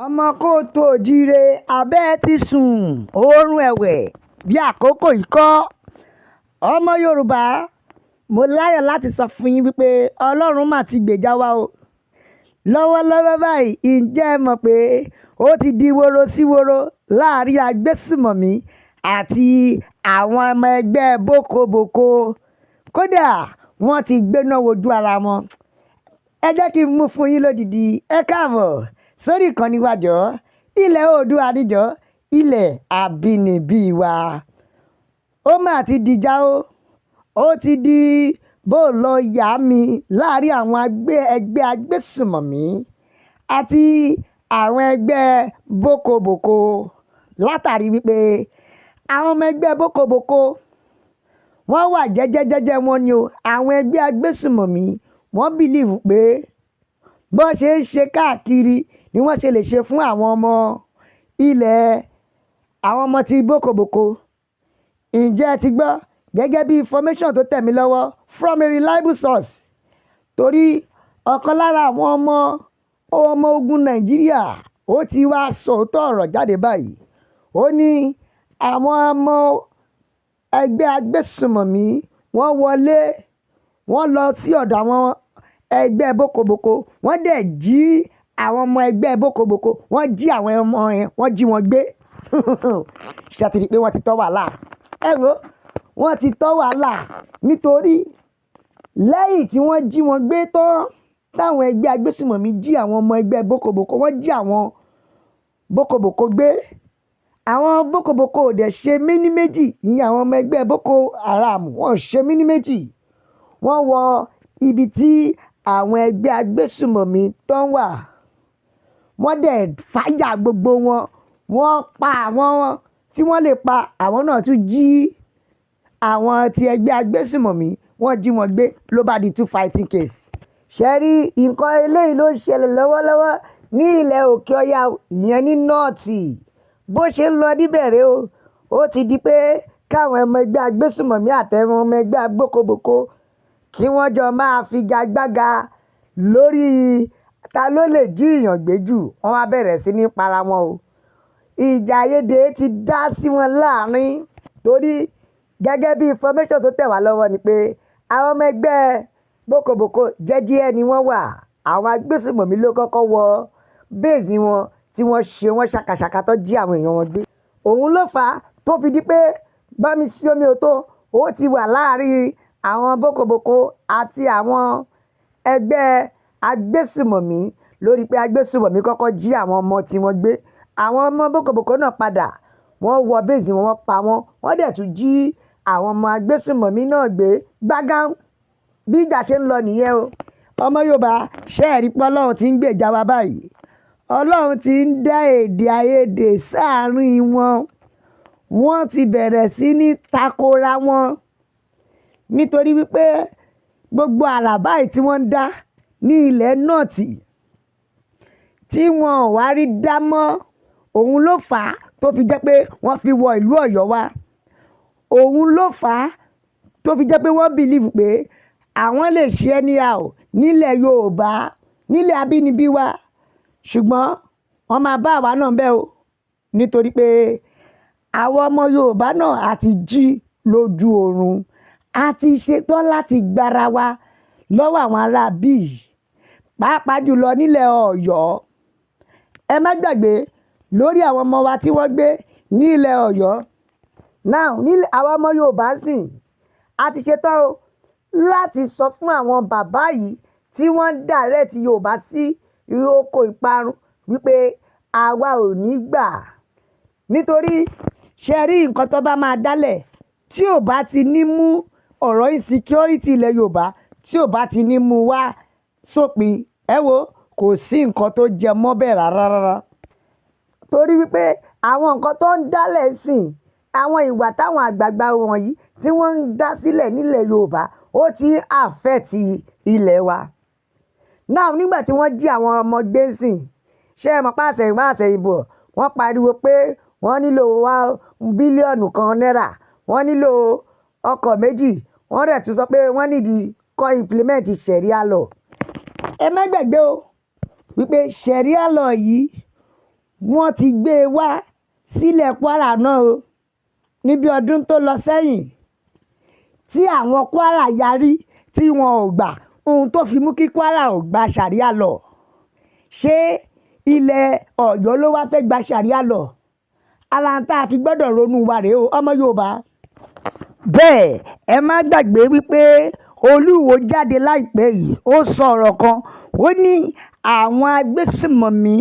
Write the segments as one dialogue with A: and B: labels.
A: ọmọ kóòtù òjíire abẹ́ ti sùn oorun ẹ̀wẹ̀ bí àkókò yìí kọ́ ọmọ yorùbá mo láyọ̀ láti sọ fún yín wípé ọlọ́run mà ti gbèjà wa o lọ́wọ́lọ́wọ́ báyìí ǹjẹ́ ẹ mọ̀ pé ó ti di woro sí woro láàrin Agbesumomi àti àwọn ọmọ ẹgbẹ́ Bokoboko kódà wọ́n ti gbéná wojú ara wọn ẹ jẹ́ kí n mú fún yín lódìdí ẹ káàbọ̀ sórí ìkànnì wa jọ ilẹ̀ oòdùà níjọ ilẹ̀ àbínibí wa ó mà ti dìjà ó ti di bó lọ yá mi láàrin àwọn ẹgbẹ́ Agbesumomi àti àwọn ẹgbẹ́ Bokoboko látàrí wípé àwọn ọmọ ẹgbẹ́ Bokoboko wọ́n wà jẹ́jẹ́jẹ́jẹ́ wọn ni o àwọn ẹgbẹ́ Agbesumomi wọ́n bìlíìfù pé bó ṣe ń ṣe káàkiri ni wọ́n ṣe lè ṣe fún àwọn ọmọ ilẹ̀ àwọn ọmọ ti Bokoboko ǹjẹ́ ẹ ti gbọ́ gẹ́gẹ́ bí information tó tẹ̀ mí lọ́wọ́ from a reliable source torí ọ̀kan lára àwọn ọmọ ogun Nàìjíríà ó ti wá sòótọ́ ọ̀rọ̀ jáde báyìí ó ní àwọn ọmọ ẹgbẹ́ Agbesumomi wọ́n wọlé wọ́n lọ sí ọ̀dọ̀ àwọn ẹgbẹ́ Bokoboko wọ́n dẹ̀ jí àwọn ọmọ ẹgbẹ́ Bokoboko wọ́n jí àwọn ọmọ yẹn wọ́n jí wọn gbé ṣàtìrí pé wọ́n ti tọ́ wàhálà wọ́n ti tọ́ wàhálà nítorí lẹ́yìn tí wọ́n jí wọn gbé tán táwọn ẹgbẹ́ Agbesumomi jí àwọn ọmọ ẹgbẹ́ Bokoboko wọ́n jí àwọn Bokoboko gbé àwọn Bokoboko ò dẹ̀ ṣe méní méjì ìyẹn àwọn ọmọ ẹgbẹ́ Boko Haram wọ́n ṣe méní méjì wọ́n wọ ibi tí àwọn ẹgbẹ́ Agbesumomi tó ń wà wọ́n dẹ̀ fàyà gbogbo wọn wọ́n pa àwọn tí wọ́n lè pa àwọn náà tún jí àwọn ti ẹgbẹ́ Agbesumomi wọ́n jí wọn gbé ló bá di 2 fighting case ṣe rí nǹkan eléyìí ló ń ṣẹlẹ̀ lọ́wọ́lọ́wọ́ ní ilẹ̀ òkè ọya ìyẹn ní nọ́ọ̀tì bó ṣe ń lọ níbẹ̀rẹ̀ ó ti di pé káwọn ọmọ ẹgbẹ́ Agbesumomi àtẹ̀wọn ọmọ ẹgbẹ́ Bokoboko kí wọ́n jọ máa figagbága lórí ta ló lè jí ìyàn gbé jù wọ́n wá bẹ̀rẹ̀ sí ní para wọn o ìjà àìyedè ti dá sí wọn láàrin torí gẹ́gẹ́ bí information tó tẹ̀ wá lọ́wọ́ ni pé àwọn ọmọ ẹgbẹ́ Bokoboko jẹ́jẹ́ ni wọ́n wà àwọn Agbesumomi ló kọ́kọ́ wọ bẹ́ẹ̀sì wọn tí wọ́n ṣe wọ́n ṣàkàṣàkà tó jí àwọn èèyàn wọn gbé òun ló fà á tó fi di pé bámi sí omi ò tó ó ti wà láàrin àwọn Bokoboko àti àwọn ẹgbẹ́ Agbesumomi lórí pé Agbesumomi kọ́kọ́ jí àwọn ọmọ tí wọ́n gbé àwọn ọmọ Bokoboko náà padà wọ́n wọ bẹ́ẹ̀sì wọn wọ́n pa wọ́n dẹ̀ tún jí àwọn ọmọ Agbesumomi náà gbé gbágán bí ìjà ṣe ń lọ nìyẹn o ọmọ Yorùbá ṣẹ́ẹ̀rí pé Ọlọ́run ti ń gbèjà wa báyìí Ọlọ́run ti ń dá èdè àìyedè sáàárín wọn wọ́n ti bẹ̀rẹ̀ sí ní takora wọn nítorí wípé gbogbo àràbá yìí tí wọ́n ń dá ní ilẹ̀ nọ́ọ̀tì tí wọn ò wá rí dá mọ́ òun ló fà á tó fi jẹ́ pé wọ́n fi wọ ìlú Ọ̀yọ́ wá òun ló fà á tó fi jẹ́ pé wọ́n bìlíìfù pé àwọn lè ṣe anyhow nílẹ̀ Yorùbá nílẹ̀ abínibí wa ṣùgbọ́n wọ́n máa bá àwa náà bẹ́ o nítorí pé àwọn ọmọ Yorùbá náà àti jí lójú oorun a ti ṣetán láti gbára wa lọ́wọ́ àwọn ará bíi pàápàá jùlọ nílẹ̀ Ọ̀yọ́ ẹ má gbàgbé lórí àwọn ọmọ wa tí wọ́n gbé ní ilẹ̀ Ọ̀yọ́ now nílẹ̀ àwọn ọmọ Yorùbá sìn a ti ṣetán o láti sọ fún àwọn bàbá yìí tí wọ́n direct Yorùbá sí oko ìparun wípé àwa ò ní gbà nítorí ṣe rí nǹkan tó bá máa dálẹ̀ tí ò bá ti ní mú ọ̀rọ̀ insecurity ilẹ̀ Yorùbá tí ò bá ti ní mú wá sópin ẹ wo kò sí nǹkan tó jẹ mọ́ bẹ́ẹ̀ rárá torí wípé àwọn nǹkan tó ń dálẹ̀ sìn àwọn ìwà táwọn àgbààgbà wọ̀nyí tí wọ́n ń dá sílẹ̀ nílẹ̀ Yorùbá ó ti affect ilẹ̀ wa náà nígbà tí wọ́n jí àwọn ọmọ gbé sìn ṣé ẹ mọ̀ pé àṣẹ̀yìnbọ̀ wọ́n pariwo pé wọ́n nílò 1 bílíọ̀nù kan náírà wọ́n nílò ọkọ̀ méjì wọ́n rẹ̀ tún sọ pé wọ́n nídìí kọ́ implement Sharia law ẹ má gbàgbé o wípé Sharia law yìí wọ́n ti gbé e wá sílẹ̀ Kwara náà o níbi ọdún tó lọ sẹ́yìn tí àwọn Kwara yarí tí wọn ò gbà ohun tó fi mú kí Kwara ò gba ṣàríà lọ. Ṣé ilẹ̀ Ọ̀yọ́ ló wá fẹ́ gba ṣàríà lọ? Ara ń tá a fi gbọ́dọ̀ ronú wa rèé o ọmọ Yorùbá. Bẹ́ẹ̀ ẹ má gbàgbé wípé Olúwo jáde láìpẹ́ yìí ó sọ ọ̀rọ̀ kan ó ní àwọn agbésùmọ̀mí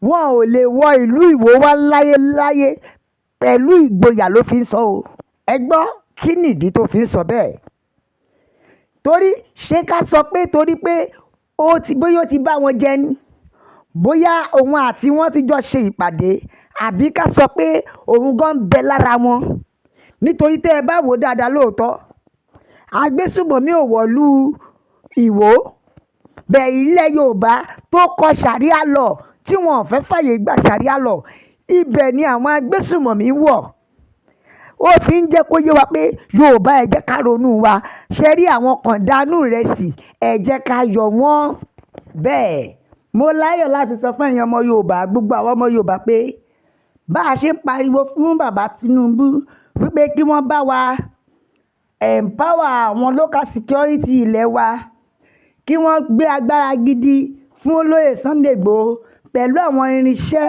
A: wọn ò lè wọ ìlú Ìwó wá láyéláyé pẹ̀lú ìgboyà ló fi ń sọ o. Ẹ gbọ́ kí nìdí tó fi ń sọ bẹ́ẹ̀? Torí ṣé ká sọ pé torí pé bóyá ó ti bá wọn jẹ ni, bóyá òun àti wọn ti jọ ṣe ìpàdé, àbí ká sọ pé òun gan bẹ lára wọn. Nítorí tẹ́ ẹ bá wò dáadáa lóòótọ́ agbésùmọ̀mí ò wọ̀lú Ìwó bẹ̀ ilẹ̀ Yorùbá tó kọ ṣàríà lọ tí wọn ò fẹ́ fàyè gba ṣàríà lọ ibẹ̀ ni àwọn agbésùmọ̀mí wọ̀. Ó fi ń jẹ́ kó yé wa pé Yorùbá ẹ jẹ́ ká ronú wa ṣe rí àwọn kàndánù rẹ̀ sí ẹ jẹ́ ká yọ wọ́n. Bẹ́ẹ̀ mo láyọ̀ láti sọ fún ẹ̀yin ọmọ Yorùbá gbogbo àwọn ọmọ Yorùbá pé bá a ṣe ń pariwo fún bàbá Tinubu wípé kí wọ́n bá wa empower àwọn local security ilẹ̀ wa, kí wọ́n gbé agbára gidi fún olóyè Sunday Igboho pẹ̀lú àwọn irinṣẹ́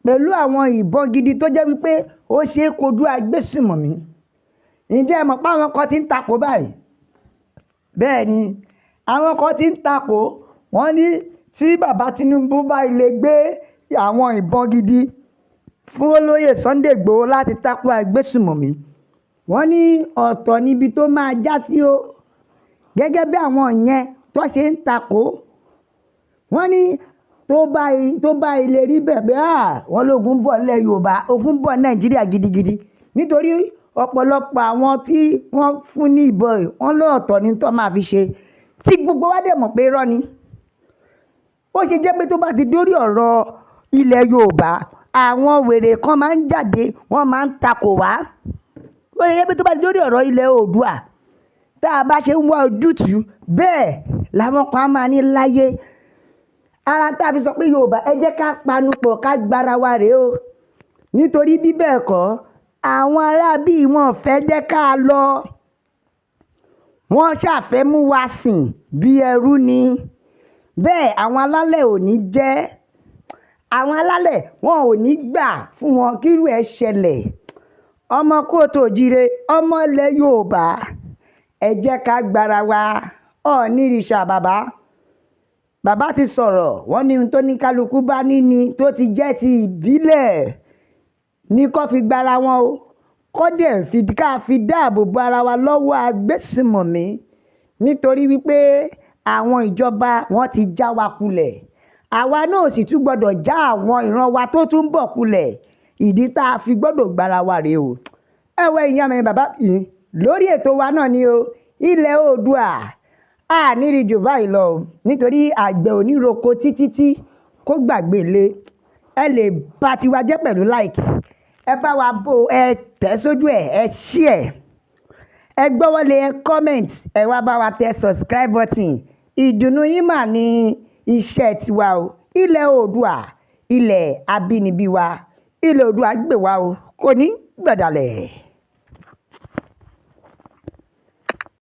A: pẹ̀lú àwọn ìbọn gidi tó jẹ́ wípé ó ṣe é kojú agbésùmọ̀mí. Ǹjẹ́ ẹ mọ̀ pé àwọn kan ti ń takò báyìí? Bẹ́ẹ̀ ni àwọn kan ti ń takò wọ́n ní tí bàbá Tinubu bá ilé gbé àwọn ìbọn gidi fún olóyè Sunday Igboho láti takò agbésùmọ̀mí, wọ́n ní ọ̀tọ̀ níbi tó máa já sí o. Gẹ́gẹ́ bí àwọn yẹn tó ṣe ń takò wọ́n ní tó bá ilé rí bẹ̀bẹ̀ wọ́n lógun bọ̀ nílẹ̀ Yorùbá ogun bọ̀ Nàìjíríà gidigidi nítorí ọ̀pọ̀lọpọ̀ àwọn tí wọ́n fún ní ìbọn wọn lọ́ọ̀tọ̀ ní tó máa fi ṣe tí gbogbo wa dẹ̀ mọ̀ pé irọ́ ni. Ó ṣe jẹ́ pé tó bá ti dórí ọ̀rọ̀ ilẹ̀ Yorùbá àwọn wèrè kan máa ń jáde wọ́n máa ń takò wá. Ó ṣe jẹ́ pé tó bá ti dórí ọ̀rọ̀ ilẹ̀ Oòduà tá a bá ṣe ń wá ojútùú bẹ́ẹ̀ làwọn kan á máa ní láyé. Ara tá a fi sọ pé Yorùbá ẹ jẹ́ ká panupọ̀ ká gbára wa rèé o. Nítorí bí bẹ́ẹ̀ kọ́ àwọn aráabí wọn fẹ́ jẹ́ ká lọ. Wọ́n ṣàfẹ́ mú wa sìn bí ẹrú ni. Bẹ́ẹ̀ àwọn alálẹ̀ ò ní jẹ́. Àwọn alálẹ̀ wọn ò ní gbà fún wọn kírú ẹ̀ ṣẹlẹ̀. Ọmọ kóòtù òjíire ọmọ ilẹ̀ Yorùbá ẹ jẹ́ ká gbára wa. Ọ̀nìrìṣà bàbá ti sọ̀rọ̀ wọ́n ní ohun tó ní kálukú bá níní tó ti jẹ́ ti ìbílẹ̀ ní kó fi gbára wọn o. Kódẹ̀ ká fi dáàbò bo ara wa lọ́wọ́ agbésùmọ̀mí nítorí wípé àwọn ìjọba wọn ti já wa kulẹ̀. Àwa náà sì tún gbọ́dọ̀ já àwọn ìran wa tó tún bọ̀ kulẹ̀. Ìdí tá a fi gbọ́dọ̀ gbára wa rèé o. Ẹ̀wẹ̀ ìyá mi bàbá yìí lórí ètò wa náà ni o ilẹ̀ Oòduà nírí jù báyìí lọ nítorí àgbẹ̀ oníroko títí kó gbàgbé lé. Ẹ lè bá tiwa jẹ́ pẹ̀lú like, ẹ bá wa bò ẹ tẹ̀ sójú ẹ share, ẹ gbọ́wọ́lé ẹ comment, ẹ wá bá wa tẹ subscribe button. Ìdùnnú yín mà ní iṣẹ́ tiwa o. Ilẹ̀ Oòduà ilẹ̀ abínibí wa ilẹ̀ Oòduà gbè wá o kò ní gbẹ̀dálẹ̀.